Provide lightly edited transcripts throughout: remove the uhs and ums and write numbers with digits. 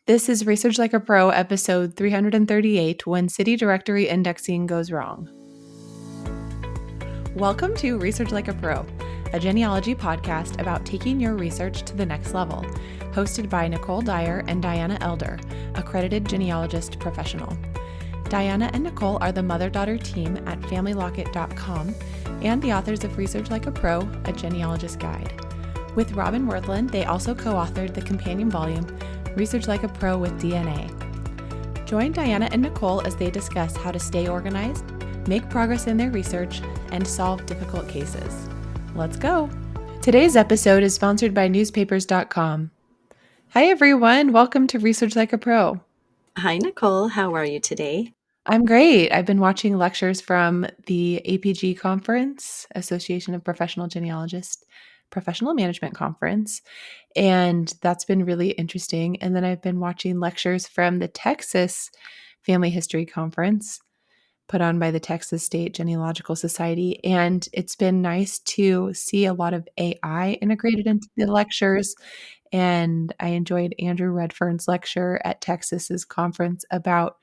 This is Research Like a Pro, episode 338, When City Directory Indexing Goes Wrong. Welcome to Research Like a Pro, a genealogy podcast about taking your research to the next level, hosted by Nicole and Diana Elder, accredited genealogist professional. Diana and Nicole are the mother-daughter team at FamilyLocket.com and the authors of Research Like a Pro, a genealogist guide. With Robin Worthland, they also co-authored the companion volume, Research Like a Pro with DNA. Join Diana and Nicole as they discuss how to stay organized, make progress in their research, and solve difficult cases. Let's go! Today's episode is sponsored by newspapers.com. Hi everyone, welcome to Research Like a Pro. Hi Nicole, how are you today? I'm great. I've been watching lectures from the APG conference, Association of Professional Genealogists, Professional Management Conference, and that's been really interesting. And then I've been watching lectures from the Texas Family History Conference put on by the Texas State Genealogical Society. And it's been nice to see a lot of AI integrated into the lectures. And I enjoyed Andrew Redfern's lecture at Texas's conference about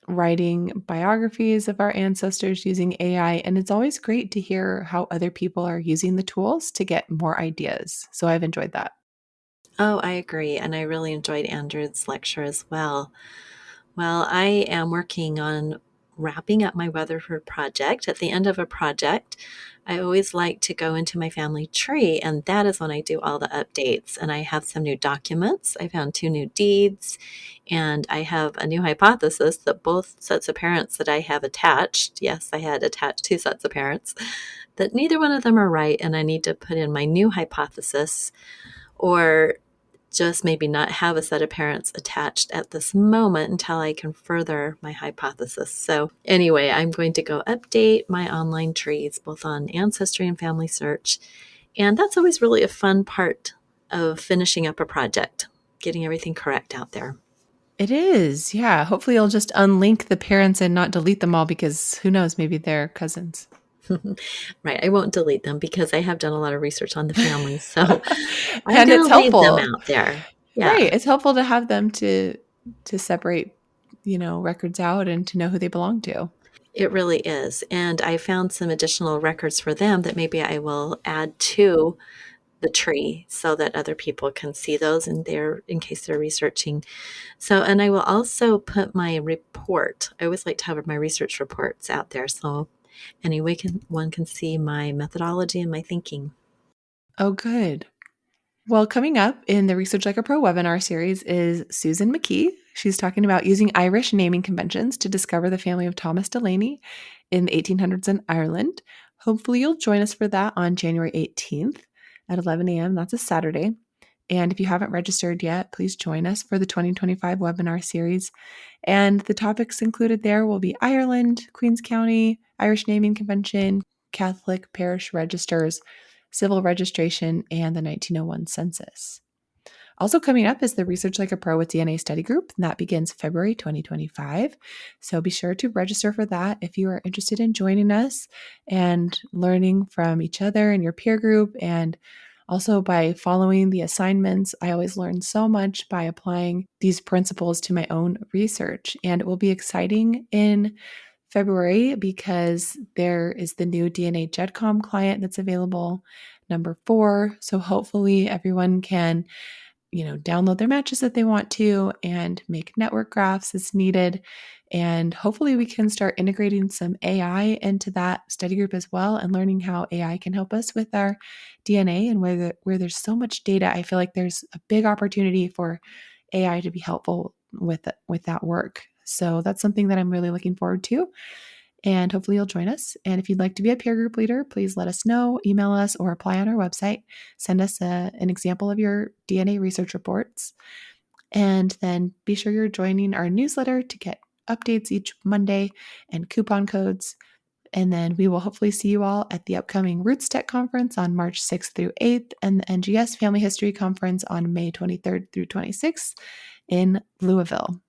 writing biographies of our ancestors using AI. And it's always great to hear how other people are using the tools to get more ideas. So I've enjoyed that. Oh, I agree. And I really enjoyed Andrew's lecture as well. Well, I am working on wrapping up my Weatherford project. At the end of a project, I always like to go into my family tree, and that is when I do all the updates. And I have some new documents. I found 2 new deeds, and I have a new hypothesis that both sets of parents that I have attached, yes, I had attached 2 sets of parents, that neither one of them are right, and I need to put in my new hypothesis or just maybe not have a set of parents attached at this moment until I can further my hypothesis. So anyway, I'm going to go update my online trees, both on Ancestry and Family Search. And that's always really a fun part of finishing up a project, getting everything correct out there. It is. Yeah. Hopefully you'll just unlink the parents and not delete them all because who knows, maybe they're cousins. Right. I won't delete them because I have done a lot of research on the family. So I'm And going it's to leave them helpful. out there. Yeah. Right. It's helpful to have them to separate, records out and to know who they belong to. It really is. And I found some additional records for them that maybe I will add to the tree so that other people can see those in case they're researching. So, and I will also put my report. I always like to have my research reports out there. So anyway, one can see my methodology and my thinking. Oh, good. Well, coming up in the Research Like a Pro webinar series is Susan McKee. She's talking about using Irish naming conventions to discover the family of Thomas Delaney in the 1800s in Ireland. Hopefully, you'll join us for that on January 18th at 11 a.m. That's a Saturday. And if you haven't registered yet, please join us for the 2025 webinar series. And the topics included there will be Ireland, Queens County, Irish Naming Convention, Catholic Parish Registers, civil registration, and the 1901 census. Also coming up is the Research Like a Pro with DNA study group, and that begins February 2025. So be sure to register for that if you are interested in joining us and learning from each other and your peer group. And also by following the assignments, I always learn so much by applying these principles to my own research. And it will be exciting in February because there is the new DNA GEDCOM client that's available, number 4. So hopefully everyone can, download their matches that they want to and make network graphs as needed. And hopefully we can start integrating some AI into that study group as well and learning how AI can help us with our DNA and where there's so much data. I feel like there's a big opportunity for AI to be helpful with that work. So that's something that I'm really looking forward to. And hopefully you'll join us. And if you'd like to be a peer group leader, please let us know, email us, or apply on our website. Send us an example of your DNA research reports. And then be sure you're joining our newsletter to get updates each Monday and coupon codes. And then we will hopefully see you all at the upcoming Roots Tech Conference on March 6th through 8th and the NGS Family History Conference on May 23rd through 26th in Louisville.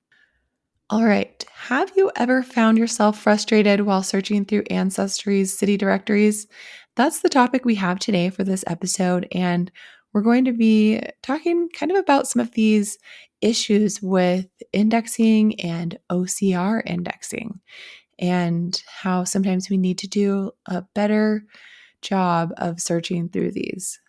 All right. Have you ever found yourself frustrated while searching through Ancestry's city directories? That's the topic we have today for this episode. And we're going to be talking kind of about some of these issues with indexing and OCR indexing, and how sometimes we need to do a better job of searching through these.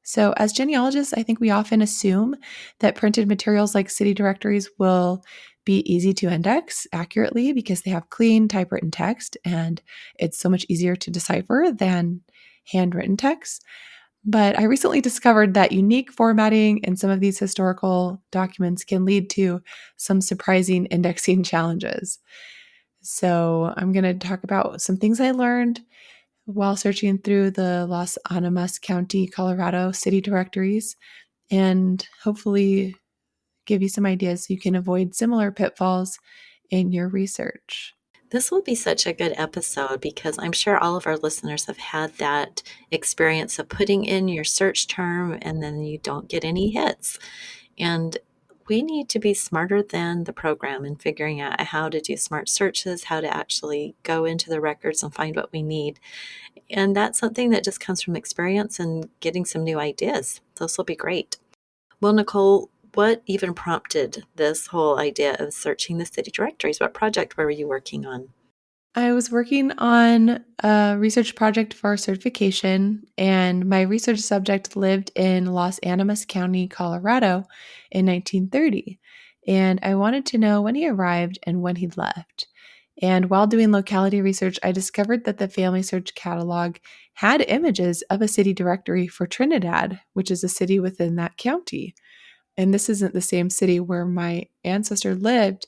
So, as genealogists, I think we often assume that printed materials like city directories will be easy to index accurately because they have clean typewritten text and it's so much easier to decipher than handwritten text. But I recently discovered that unique formatting in some of these historical documents can lead to some surprising indexing challenges. So, I'm going to talk about some things I learned while searching through the Los Animas County, Colorado city directories and hopefully give you some ideas so you can avoid similar pitfalls in your research. This will be such a good episode because I'm sure all of our listeners have had that experience of putting in your search term and then you don't get any hits. And we need to be smarter than the program in figuring out how to do smart searches, how to actually go into the records and find what we need. And that's something that just comes from experience and getting some new ideas. This will be great. Well, Nicole, what even prompted this whole idea of searching the city directories? What project were you working on? I was working on a research project for certification, and my research subject lived in Los Animas County, Colorado in 1930. And I wanted to know when he arrived and when he left. And while doing locality research, I discovered that the Family Search catalog had images of a city directory for Trinidad, which is a city within that county. And this isn't the same city where my ancestor lived,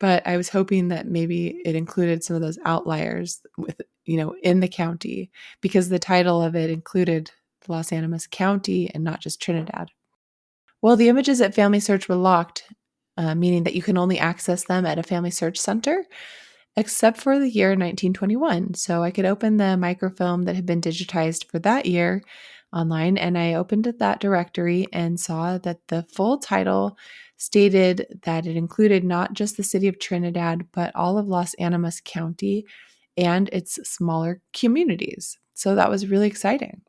but I was hoping that maybe it included some of those outliers with, in the county because the title of it included Los Animas County and not just Trinidad. Well, the images at Family Search were locked, meaning that you can only access them at a Family Search center, except for the year 1921. So I could open the microfilm that had been digitized for that year online, and I opened that directory and saw that the full title stated that it included not just the city of Trinidad, but all of Los Animas County and its smaller communities. So that was really exciting.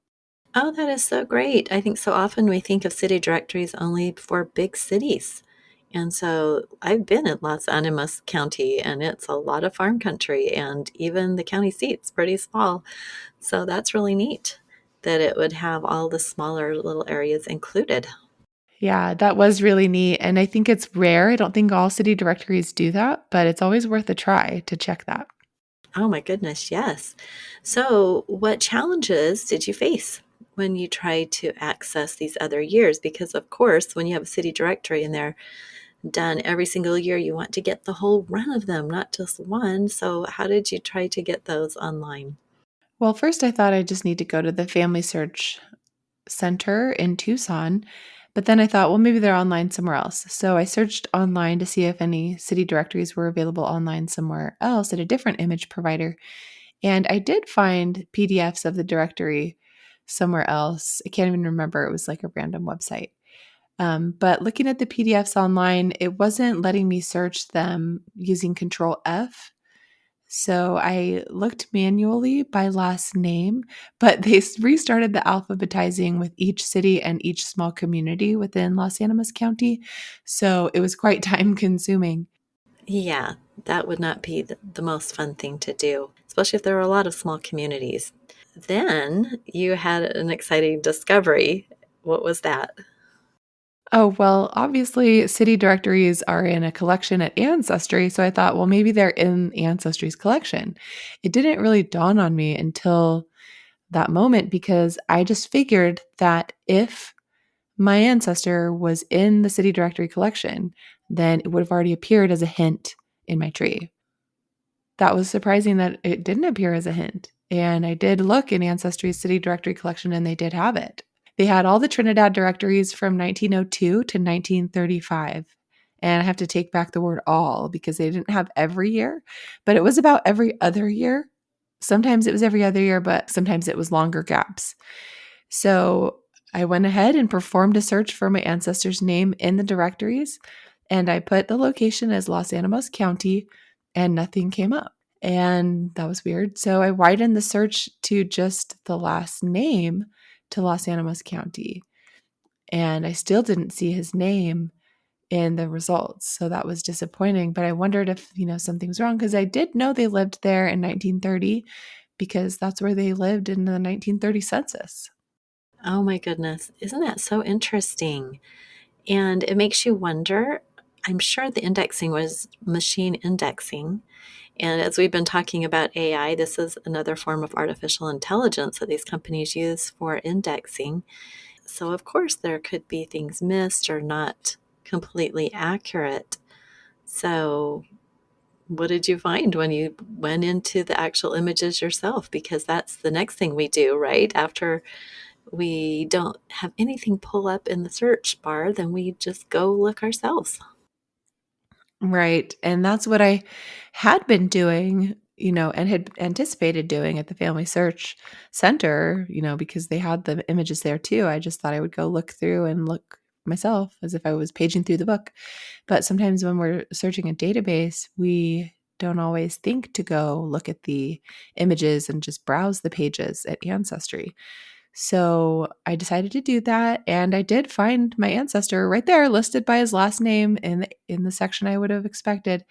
Oh, that is so great. I think so often we think of city directories only for big cities. And so I've been in Los Animas County and it's a lot of farm country and even the county seat's pretty small. So that's really neat that it would have all the smaller little areas included. Yeah, that was really neat. And I think it's rare. I don't think all city directories do that, but it's always worth a try to check that. Oh my goodness, yes. So, what challenges did you face when you tried to access these other years? Because, of course, when you have a city directory and they're done every single year, you want to get the whole run of them, not just one. So, how did you try to get those online? Well, first I thought I just need to go to the Family Search Center in Tucson, but then I thought, well, maybe they're online somewhere else. So I searched online to see if any city directories were available online somewhere else at a different image provider. And I did find PDFs of the directory somewhere else. I can't even remember. It was like a random website. But looking at the PDFs online, it wasn't letting me search them using Control F. So I looked manually by last name, but they restarted the alphabetizing with each city and each small community within Los Animas County. So it was quite time consuming. Yeah, that would not be the most fun thing to do, especially if there are a lot of small communities. Then you had an exciting discovery. What was that? Oh, well, obviously, city directories are in a collection at Ancestry. So I thought, well, maybe they're in Ancestry's collection. It didn't really dawn on me until that moment because I just figured that if my ancestor was in the city directory collection, then it would have already appeared as a hint in my tree. That was surprising that it didn't appear as a hint. And I did look in Ancestry's city directory collection and they did have it. They had all the Trinidad directories from 1902 to 1935. And I have to take back the word all because they didn't have every year, but it was about every other year. Sometimes it was every other year, but sometimes it was longer gaps. So I went ahead and performed a search for my ancestor's name in the directories, and I put the location as Los Animas County, and nothing came up. And that was weird. So I widened the search to just the last name to Los Animas County, and I still didn't see his name in the results. So that was disappointing. But I wondered if, something was wrong because I did know they lived there in 1930 because that's where they lived in the 1930 census. Oh my goodness. Isn't that so interesting? And it makes you wonder. I'm sure the indexing was machine indexing. And as we've been talking about AI, this is another form of artificial intelligence that these companies use for indexing. So, of course, there could be things missed or not completely accurate. So, what did you find when you went into the actual images yourself? Because that's the next thing we do, right? After we don't have anything pull up in the search bar, then we just go look ourselves. Right. And that's what I had been doing, and had anticipated doing at the Family Search Center, because they had the images there too. I just thought I would go look through and look myself as if I was paging through the book. But sometimes when we're searching a database, we don't always think to go look at the images and just browse the pages at Ancestry. So I decided to do that, and I did find my ancestor right there listed by his last name in the section I would have expected.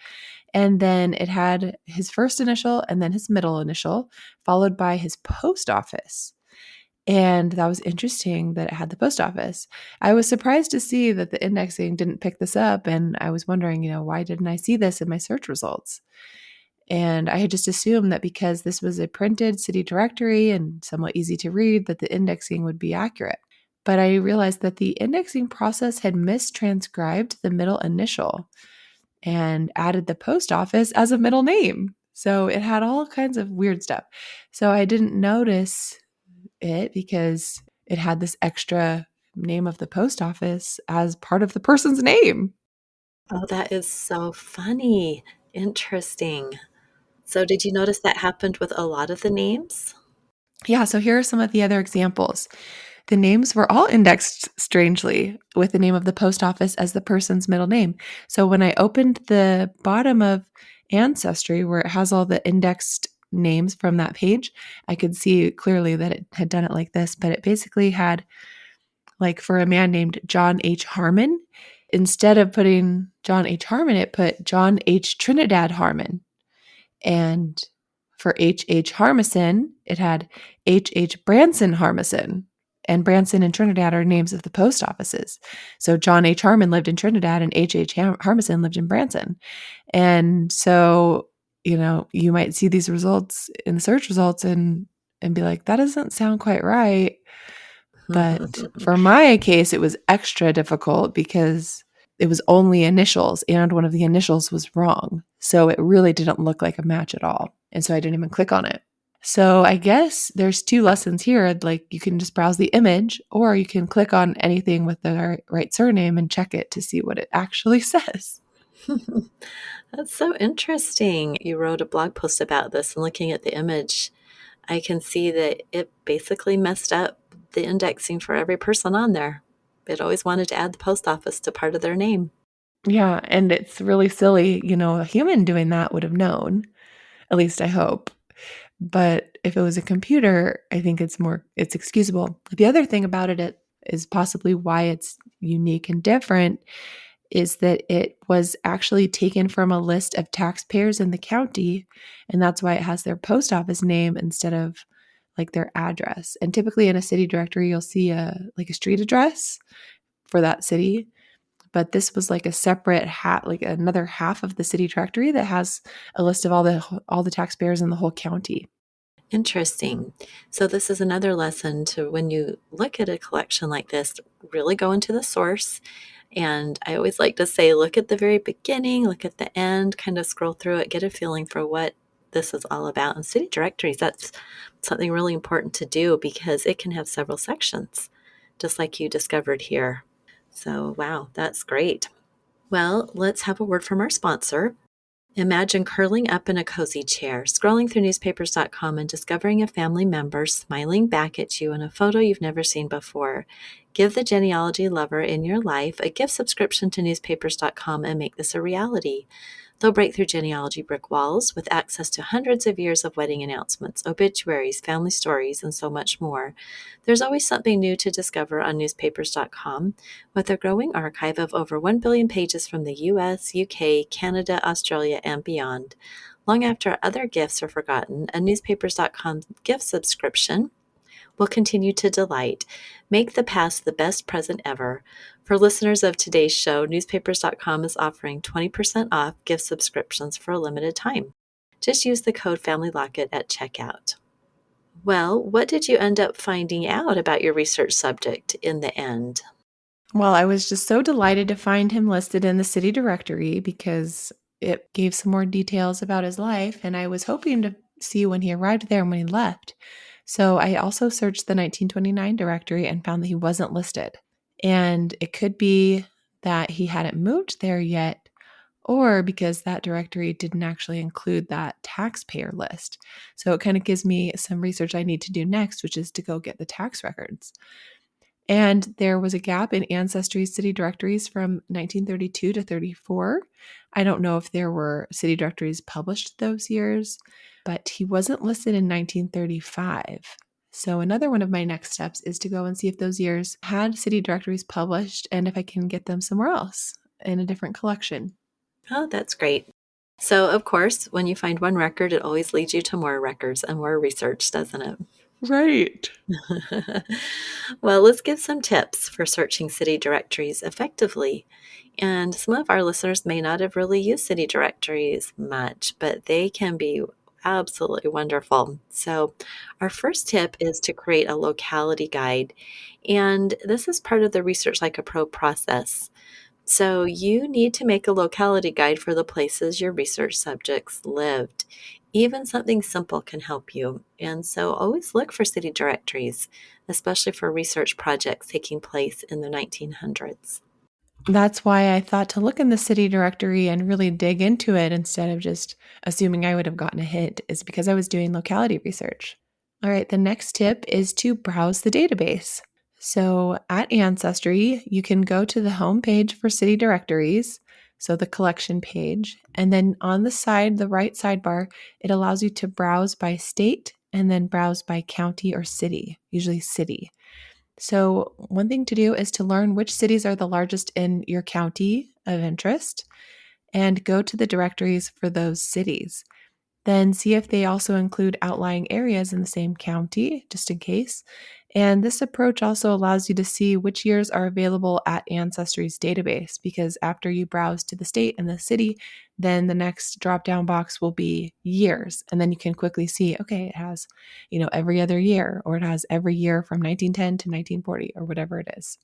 And then it had his first initial and then his middle initial, followed by his post office. And that was interesting that it had the post office. I was surprised to see that the indexing didn't pick this up, and I was wondering, why didn't I see this in my search results? And I had just assumed that because this was a printed city directory and somewhat easy to read, that the indexing would be accurate. But I realized that the indexing process had mistranscribed the middle initial and added the post office as a middle name. So it had all kinds of weird stuff. So I didn't notice it because it had this extra name of the post office as part of the person's name. Oh, that is so funny. Interesting. So, did you notice that happened with a lot of the names? Yeah, so here are some of the other examples. The names were all indexed strangely with the name of the post office as the person's middle name. So when I opened the bottom of Ancestry, where it has all the indexed names from that page, I could see clearly that it had done it like this, but it basically had, like, for a man named John H. Harmon, instead of putting John H. Harmon, it put John H. Trinidad Harmon. And for H. H. Harmison, it had H. H. Branson Harmison. And Branson and Trinidad are names of the post offices. So John H. Harmon lived in Trinidad and H. H. Harmison lived in Branson. And so, you might see these results in the search results and be like, that doesn't sound quite right. But for my case, it was extra difficult because it was only initials and one of the initials was wrong. So it really didn't look like a match at all. And so I didn't even click on it. So I guess there's two lessons here. Like, you can just browse the image or you can click on anything with the right surname and check it to see what it actually says. That's so interesting. You wrote a blog post about this, and looking at the image, I can see that it basically messed up the indexing for every person on there. It always wanted to add the post office to part of their name. Yeah. And it's really silly. A human doing that would have known, at least I hope. But if it was a computer, I think it's excusable. The other thing about it is possibly why it's unique and different is that it was actually taken from a list of taxpayers in the county, and that's why it has their post office name instead of like their address. And typically in a city directory, you'll see a street address for that city, but this was like a separate like another half of the city directory that has a list of all the taxpayers in the whole county. Interesting. So, this is another lesson to when you look at a collection like this, really go into the source. And I always like to say, look at the very beginning, look at the end, kind of scroll through it, get a feeling for what this is all about. And city directories, that's something really important to do because it can have several sections, just like you discovered here. So, wow, that's great. Well, let's have a word from our sponsor. Imagine curling up in a cozy chair, scrolling through newspapers.com and discovering a family member smiling back at you in a photo you've never seen before. Give the genealogy lover in your life a gift subscription to newspapers.com and make this a reality. They'll break through genealogy brick walls with access to hundreds of years of wedding announcements, obituaries, family stories, and so much more. There's always something new to discover on newspapers.com, with a growing archive of over 1 billion pages from the US, UK, Canada, Australia, and beyond. Long after other gifts are forgotten, a newspapers.com gift subscription will continue to delight. Make the past the best present ever. For listeners of today's show, newspapers.com is offering 20% off gift subscriptions for a limited time. Just use the code FamilyLocket at checkout. Well, what did you end up finding out about your research subject in the end? Well, I was just so delighted to find him listed in the city directory because it gave some more details about his life, and I was hoping to see when he arrived there and when he left. So I also searched the 1929 directory and found that he wasn't listed. And it could be that he hadn't moved there yet, or because that directory didn't actually include that taxpayer list. So it kind of gives me some research I need to do next, which is to go get the tax records. And there was a gap in Ancestry city directories from 1932 to 34. I don't know if there were city directories published those years, but he wasn't listed in 1935. So, another one of my next steps is to go and see if those years had city directories published and if I can get them somewhere else in a different collection. Oh, that's great. So, of course, when you find one record, it always leads you to more records and more research, doesn't it? Right. Well, let's give some tips for searching city directories effectively. And some of our listeners may not have really used city directories much, but they can be absolutely wonderful. So, our first tip is to create a locality guide. And this is part of the Research Like a Pro process. So, you need to make a locality guide for the places your research subjects lived. Even something simple can help you. And so, always look for city directories, especially for research projects taking place in the 1900s. That's why I thought to look in the city directory and really dig into it instead of just assuming I would have gotten a hint, is because I was doing locality research. All right, the next tip is to browse the database. So at Ancestry, you can go to the home page for city directories, so the collection page, and then on the side, the right sidebar, it allows you to browse by state and then browse by county or city, usually city. So, one thing to do is to learn which cities are the largest in your county of interest and go to the directories for those cities. Then see if they also include outlying areas in the same county, just in case. And this approach also allows you to see which years are available at Ancestry's database, because after you browse to the state and the city, then the next drop down box will be years. And then you can quickly see, okay, it has, every other year, or it has every year from 1910 to 1940, or whatever it is.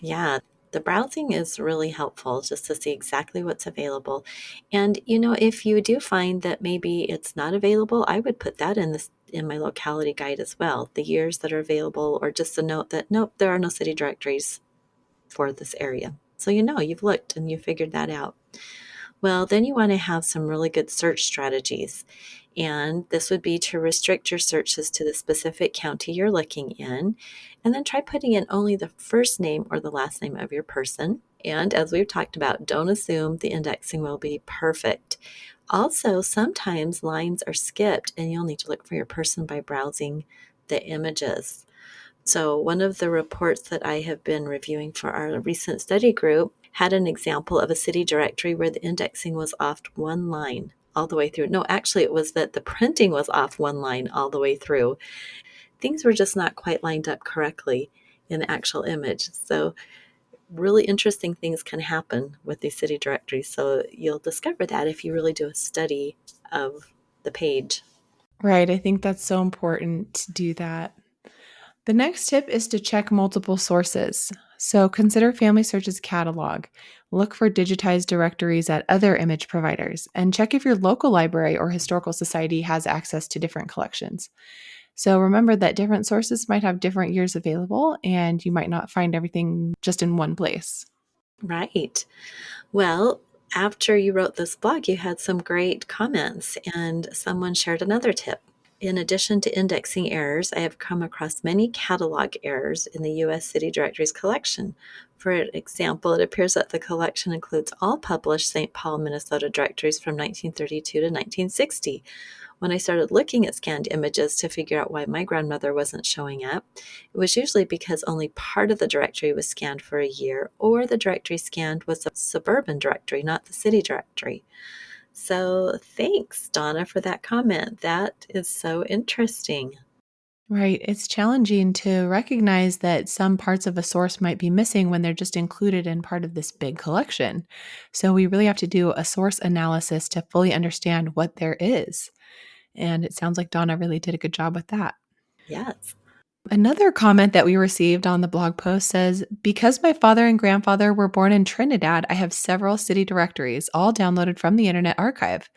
Yeah, the browsing is really helpful just to see exactly what's available. And if you do find that maybe it's not available, I would put that in my locality guide as well. The years that are available, or just a note that nope, there are no city directories for this area. So you've looked and you figured that out. Well, then you want to have some really good search strategies. And this would be to restrict your searches to the specific county you're looking in, and then try putting in only the first name or the last name of your person. And as we've talked about, don't assume the indexing will be perfect. Also, sometimes lines are skipped, and you'll need to look for your person by browsing the images. So, one of the reports that I have been reviewing for our recent study group had an example of a city directory where the indexing was off one line all the way through. No, actually, it was that the printing was off one line all the way through. Things were just not quite lined up correctly in the actual image. So, really interesting things can happen with these city directories. So, you'll discover that if you really do a study of the page. Right. I think that's so important to do that. The next tip is to check multiple sources. So consider Family Search's catalog. Look for digitized directories at other image providers and check if your local library or historical society has access to different collections. So remember that different sources might have different years available and you might not find everything just in one place. Right. Well, after you wrote this blog, you had some great comments, and someone shared another tip. In addition to indexing errors, I have come across many catalog errors in the U.S. city directories collection. For example, it appears that the collection includes all published St. Paul, Minnesota directories from 1932 to 1960. When I started looking at scanned images to figure out why my grandmother wasn't showing up, it was usually because only part of the directory was scanned for a year, or the directory scanned was a suburban directory, not the city directory. So thanks, Donna, for that comment. That is so interesting. Right. It's challenging to recognize that some parts of a source might be missing when they're just included in part of this big collection. So we really have to do a source analysis to fully understand what there is. And it sounds like Donna really did a good job with that. Yes. Another comment that we received on the blog post says, because my father and grandfather were born in Trinidad, I have several city directories, all downloaded from the Internet Archive.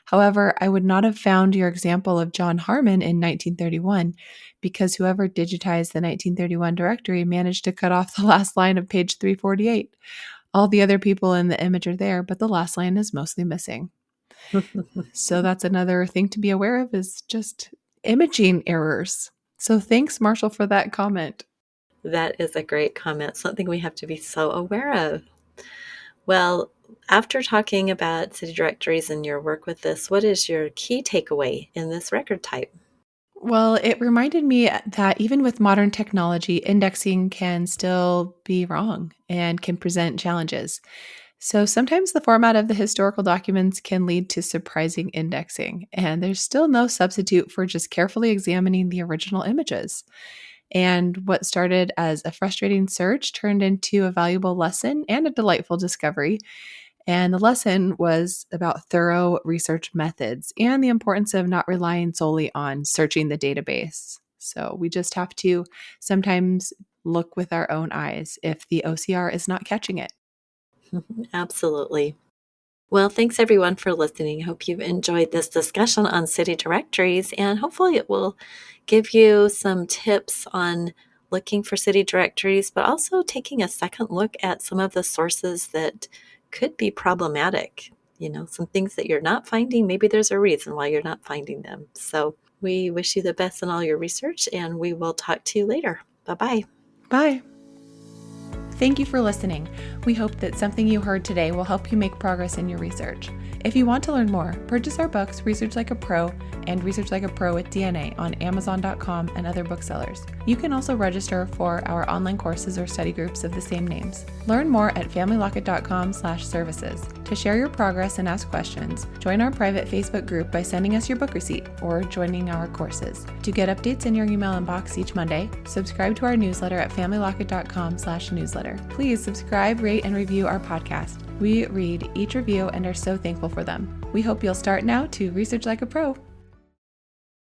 However, I would not have found your example of John Harmon in 1931 because whoever digitized the 1931 directory managed to cut off the last line of page 348. All the other people in the image are there, but the last line is mostly missing. So that's another thing to be aware of is just imaging errors. So thanks, Marshall, for that comment. That is a great comment, something we have to be so aware of. Well, after talking about city directories and your work with this, what is your key takeaway in this record type? Well, it reminded me that even with modern technology, indexing can still be wrong and can present challenges. So sometimes the format of the historical documents can lead to surprising indexing, and there's still no substitute for just carefully examining the original images. And what started as a frustrating search turned into a valuable lesson and a delightful discovery. And the lesson was about thorough research methods and the importance of not relying solely on searching the database. So we just have to sometimes look with our own eyes if the OCR is not catching it. Absolutely. Well, thanks everyone for listening. Hope you've enjoyed this discussion on city directories, and hopefully it will give you some tips on looking for city directories, but also taking a second look at some of the sources that could be problematic. Some things that you're not finding, maybe there's a reason why you're not finding them. So we wish you the best in all your research, and we will talk to you later. Bye-bye. Bye. Thank you for listening. We hope that something you heard today will help you make progress in your research. If you want to learn more, purchase our books, Research Like a Pro and Research Like a Pro with DNA on Amazon.com and other booksellers. You can also register for our online courses or study groups of the same names. Learn more at familylocket.com/services. To share your progress and ask questions, join our private Facebook group by sending us your book receipt or joining our courses. To get updates in your email inbox each Monday, subscribe to our newsletter at familylocket.com/newsletter. Please subscribe, rate, and review our podcast. We read each review and are so thankful for them. We hope you'll start now to research like a pro.